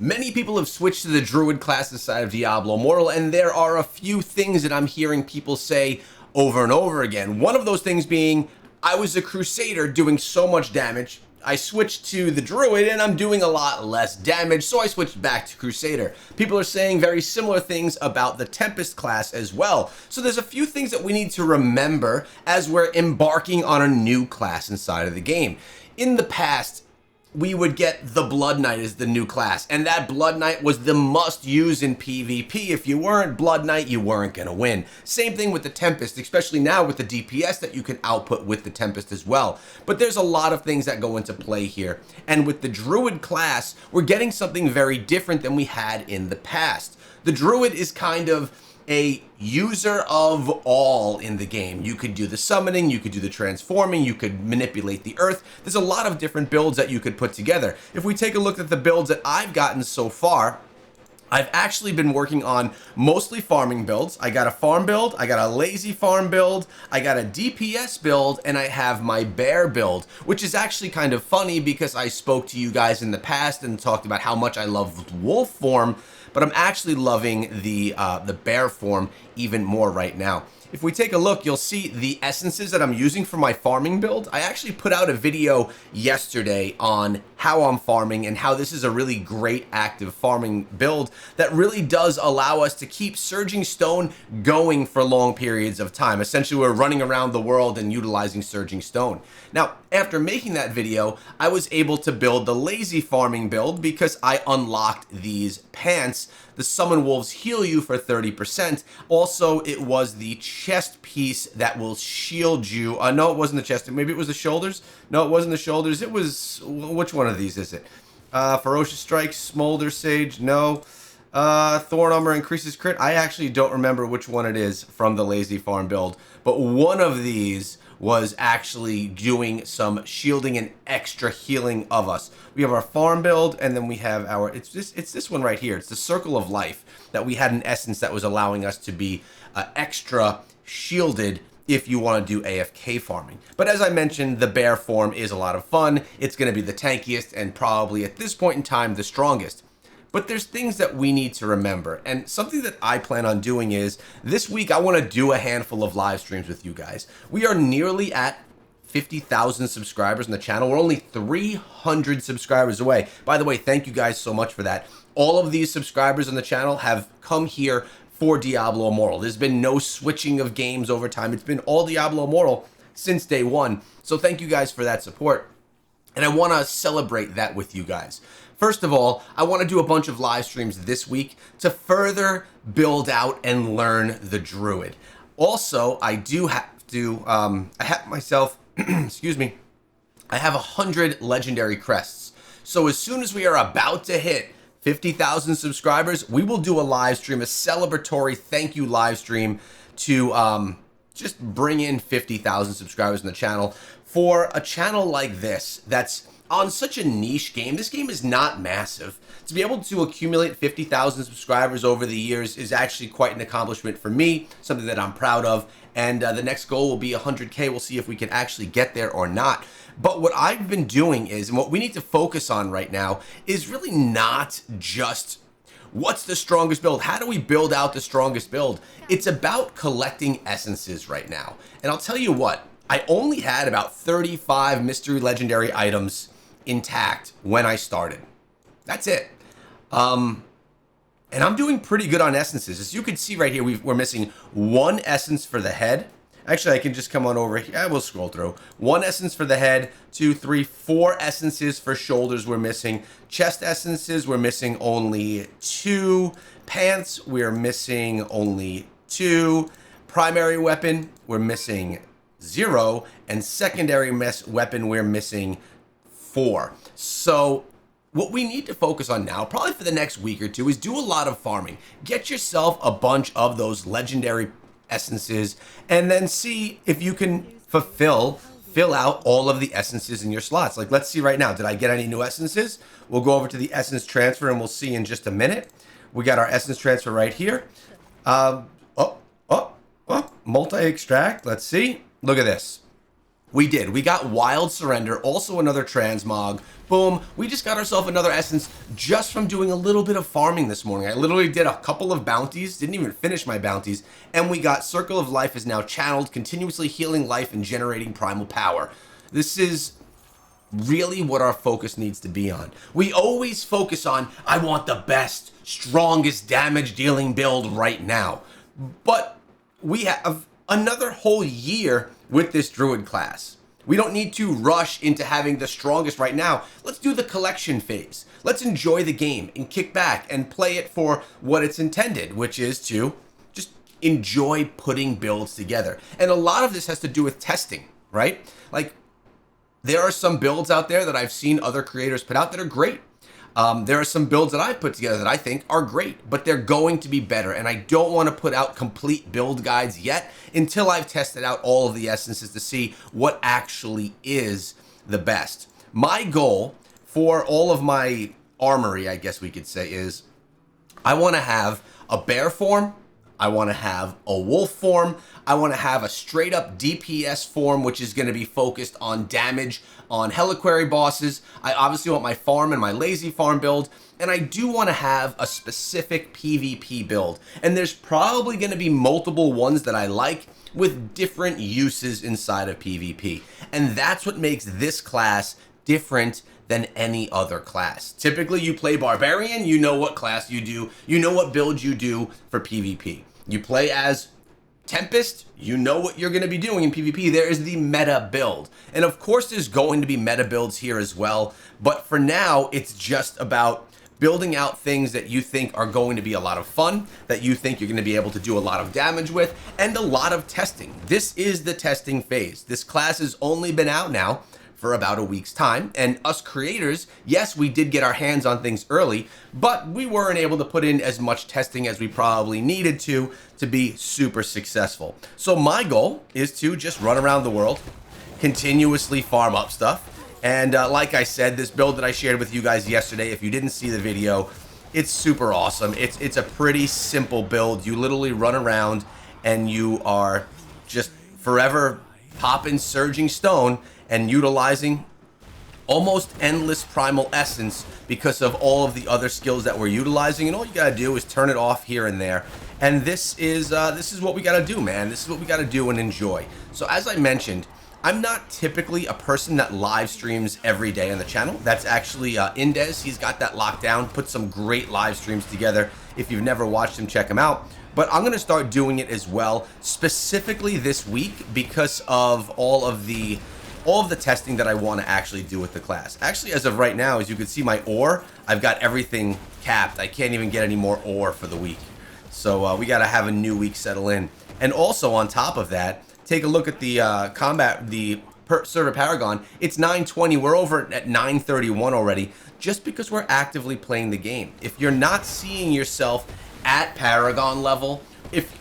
Many people have switched to the Druid class inside of Diablo Immortal, and there are a few things that I'm hearing people say over and over again. One of those things being, I was a Crusader doing so much damage, I switched to the Druid and I'm doing a lot less damage, so I switched back to Crusader. People are saying very similar things about the Tempest class as well. So there's a few things that we need to remember as we're embarking on a new class inside of the game. In the past, we would get the Blood Knight as the new class, and that Blood Knight was the must use in PvP. If you weren't Blood Knight, you weren't gonna win. Same thing with the Tempest, especially now with the DPS that you can output with the Tempest as well. But there's a lot of things that go into play here, and with the Druid class, we're getting something very different than we had in the past. The Druid is kind of a user of all in the game. You could do the summoning, you could do the transforming, you could manipulate the earth. There's a lot of different builds that you could put together. If we take a look at the builds that I've gotten so far, I've actually been working on mostly farming builds. I got a farm build, I got a lazy farm build, I got a DPS build, and I have my bear build, which is actually kind of funny because I spoke to you guys in the past and talked about how much I love wolf form, but I'm actually loving the bear form even more right now. If we take a look, you'll see the essences that I'm using for my farming build. I actually put out a video yesterday on how I'm farming and how this is a really great active farming build that really does allow us to keep Surging Stone going for long periods of time. Essentially, we're running around the world and utilizing Surging Stone. Now, after making that video, I was able to build the lazy farming build because I unlocked these pants. The Summon Wolves heal you for 30%. Also, it was the chest piece that will shield you. No, it wasn't the chest. Maybe it was the shoulders. No, it wasn't the shoulders. It was, which one of these is it? Ferocious Strike, Smolder Sage, no. Thorn Armor increases crit. I actually don't remember which one it is from the Lazy Farm build, but one of these was actually doing some shielding and extra healing of us. We have our farm build, and then we have our, it's this one right here. It's the Circle of Life that we had an essence that was allowing us to be extra shielded if you want to do AFK farming. But as I mentioned, the bear form is a lot of fun. It's going to be the tankiest and probably at this point in time, the strongest. But there's things that we need to remember, and something that I plan on doing is, this week I want to do a handful of live streams with you guys. We are nearly at 50,000 subscribers on the channel. We're only 300 subscribers away. By the way, thank you guys so much for that. All of these subscribers on the channel have come here for Diablo Immortal. There's been no switching of games over time. It's been all Diablo Immortal since day one. So thank you guys for that support. And I want to celebrate that with you guys. First of all, I want to do a bunch of live streams this week to further build out and learn the Druid. Also, I do have to, I have myself, excuse me, I have 100 legendary crests. So as soon as we are about to hit 50,000 subscribers, we will do a live stream, a celebratory thank you live stream to just bring in 50,000 subscribers on the channel. For a channel like this, that's on such a niche game, this game is not massive. To be able to accumulate 50,000 subscribers over the years is actually quite an accomplishment for me, something that I'm proud of. And the next goal will be 100K. We'll see if we can actually get there or not. But what I've been doing is, and what we need to focus on right now, is really not just what's the strongest build? How do we build out the strongest build? It's about collecting essences right now. And I'll tell you what, I only had about 35 mystery legendary items intact when I started. That's it. And I'm doing pretty good on essences. As you can see right here, we're missing one essence for the head. Actually, I can just come on over here. I will scroll through. One essence for the head, 2, 3, 4 essences for shoulders we're missing. Chest essences, we're missing only 2. Pants, we're missing only 2. Primary weapon, we're missing 0. And secondary weapon, we're missing 4. So what we need to focus on now, probably for the next week or two, is do a lot of farming. Get yourself a bunch of those legendary essences, and then see if you can fill out all of the essences in your slots. Like, let's see right now, did I get any new essences? We'll go over to the essence transfer and we'll see in just a minute. We got our essence transfer right here. Multi-extract, let's see. Look at this. We did. We got Wild Surrender, also another transmog. Boom. We just got ourselves another essence just from doing a little bit of farming this morning. I literally did a couple of bounties, didn't even finish my bounties, and we got Circle of Life is now channeled, continuously healing life and generating primal power. This is really what our focus needs to be on. We always focus on, I want the best, strongest damage dealing build right now. But we have another whole year with this Druid class. We don't need to rush into having the strongest right now. Let's do the collection phase. Let's enjoy the game and kick back and play it for what it's intended, which is to just enjoy putting builds together. And a lot of this has to do with testing, right? Like, there are some builds out there that I've seen other creators put out that are great. There are some builds that I've put together that I think are great, but they're going to be better. And I don't want to put out complete build guides yet until I've tested out all of the essences to see what actually is the best. My goal for all of my armory, I guess we could say, is I want to have a bear form. I want to have a wolf form. I want to have a straight up DPS form, which is going to be focused on damage on Heliquary bosses. I obviously want my farm and my lazy farm build. And I do want to have a specific PvP build. And there's probably going to be multiple ones that I like with different uses inside of PvP. And that's what makes this class different than any other class. Typically, you play Barbarian, you know what class you do, you know what build you do for PvP. You play as Tempest, you know what you're going to be doing in PvP. There is the meta build. And of course, there's going to be meta builds here as well. But for now, it's just about building out things that you think are going to be a lot of fun, that you think you're going to be able to do a lot of damage with, and a lot of testing. This is the testing phase. This class has only been out now for about a week's time, and us creators, yes, we did get our hands on things early, but we weren't able to put in as much testing as we probably needed to be super successful. So my goal is to just run around the world, continuously farm up stuff, and like I said, this build that I shared with you guys yesterday, if you didn't see the video, it's super awesome. It's a pretty simple build. You literally run around and you are just forever popping Surging Stone and utilizing almost endless primal essence because of all of the other skills that we're utilizing, and all you gotta do is turn it off here and there. And this is what we gotta do, man. This is what we gotta do and enjoy. So as I mentioned, I'm not typically a person that live streams every day on the channel. That's actually Indez. He's got that locked down, put some great live streams together. If you've never watched him, check him out. But I'm gonna start doing it as well, specifically this week because of all of the testing that I want to actually do with the class. Actually, as of right now, as you can see my ore, I've got everything capped. I can't even get any more ore for the week. So we got to have a new week settle in. And also on top of that, take a look at the server Paragon. It's 9:20. We're over at 9:31 already, just because we're actively playing the game. If you're not seeing yourself at Paragon level,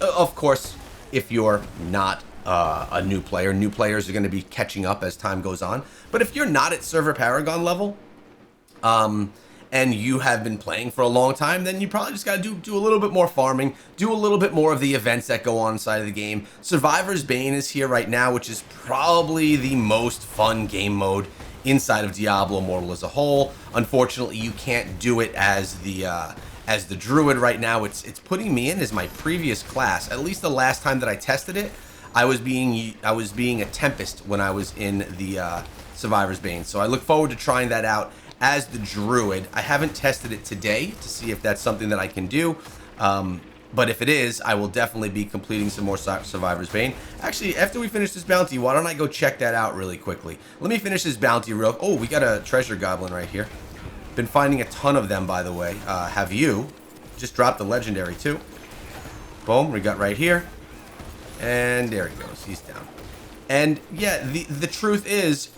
of course, if you're not a new player. New players are going to be catching up as time goes on. But if you're not at server Paragon level, and you have been playing for a long time, then you probably just got to do a little bit more farming, do a little bit more of the events that go on inside of the game. Survivor's Bane is here right now, which is probably the most fun game mode inside of Diablo Immortal as a whole. Unfortunately, you can't do it as the Druid right now. It's putting me in as my previous class. At least the last time that I tested it, I was being a Tempest when I was in the Survivor's Bane. So I look forward to trying that out as the Druid. I haven't tested it today to see if that's something that I can do. But if it is, I will definitely be completing some more Survivor's Bane. Actually, after we finish this bounty, why don't I go check that out really quickly? Let me finish this bounty real... Oh, we got a treasure goblin right here. Been finding a ton of them, by the way. Have you? Just dropped the legendary, too. Boom, we got right here. And there he goes. He's down. And yeah, the truth is,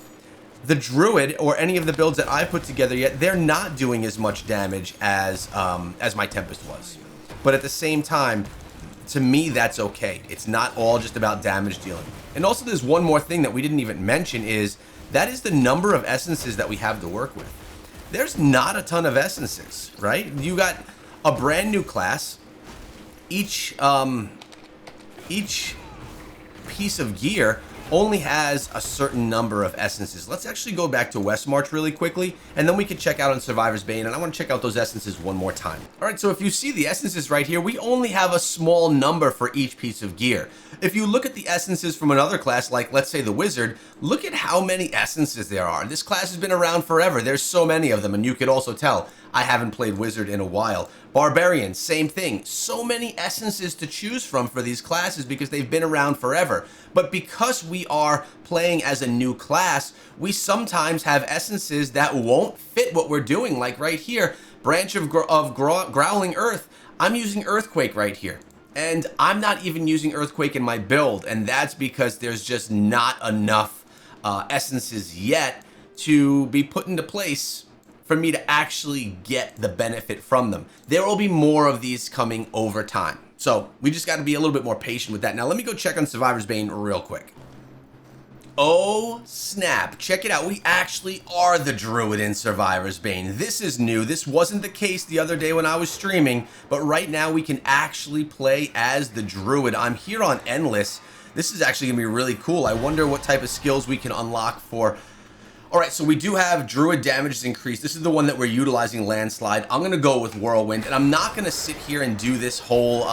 the Druid or any of the builds that I put together yet, they're not doing as much damage as my Tempest was. But at the same time, to me, that's okay. It's not all just about damage dealing. And also, there's one more thing that we didn't even mention is that is the number of essences that we have to work with. There's not a ton of essences, right? You got a brand new class. Each piece of gear only has a certain number of essences. Let's actually go back to Westmarch really quickly, and then we can check out on Survivor's Bane, and I want to check out those essences one more time. All right, so if you see the essences right here, we only have a small number for each piece of gear. If you look at the essences from another class, like let's say the Wizard, look at how many essences there are. This class has been around forever. There's so many of them, and you could also tell I haven't played Wizard in a while. Barbarian, same thing. So many essences to choose from for these classes because they've been around forever. But because we are playing as a new class, we sometimes have essences that won't fit what we're doing. Like right here, Branch of Growling Earth, I'm using Earthquake right here. And I'm not even using Earthquake in my build, and that's because there's just not enough essences yet to be put into place for me to actually get the benefit from them. There will be more of these coming over time. So we just got to be a little bit more patient with that. Now let me go check on Survivor's Bane real quick. Oh snap, check it out. We actually are the Druid in Survivor's Bane. This is new. This wasn't the case the other day when I was streaming, but right now we can actually play as the Druid. I'm here on Endless. This is actually gonna be really cool. I wonder what type of skills we can unlock for. All right, so we do have Druid damage is increased. This is the one that we're utilizing, Landslide. I'm gonna go with Whirlwind, and I'm not gonna sit here and do this whole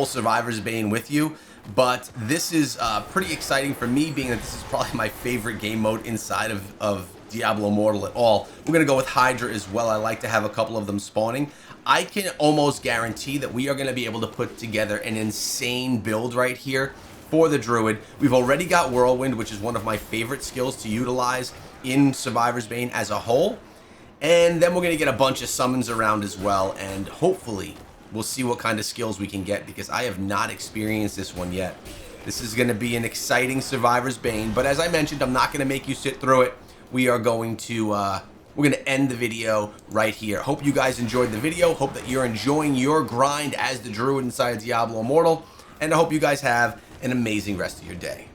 Survivor's Bane with you, but this is pretty exciting for me, being that this is probably my favorite game mode inside of Diablo Immortal at all. We're gonna go with Hydra as well. I like to have a couple of them spawning. I can almost guarantee that we are gonna be able to put together an insane build right here for the Druid. We've already got Whirlwind, which is one of my favorite skills to utilize in Survivor's Bane as a whole. And then we're going to get a bunch of summons around as well, and hopefully we'll see what kind of skills we can get, because I have not experienced this one yet. This is going to be an exciting Survivor's Bane, but as I mentioned, I'm not going to make you sit through it. We are going to we're going to end the video right here. Hope you guys enjoyed the video. Hope that you're enjoying your grind as the Druid inside Diablo Immortal, and I hope you guys have an amazing rest of your day.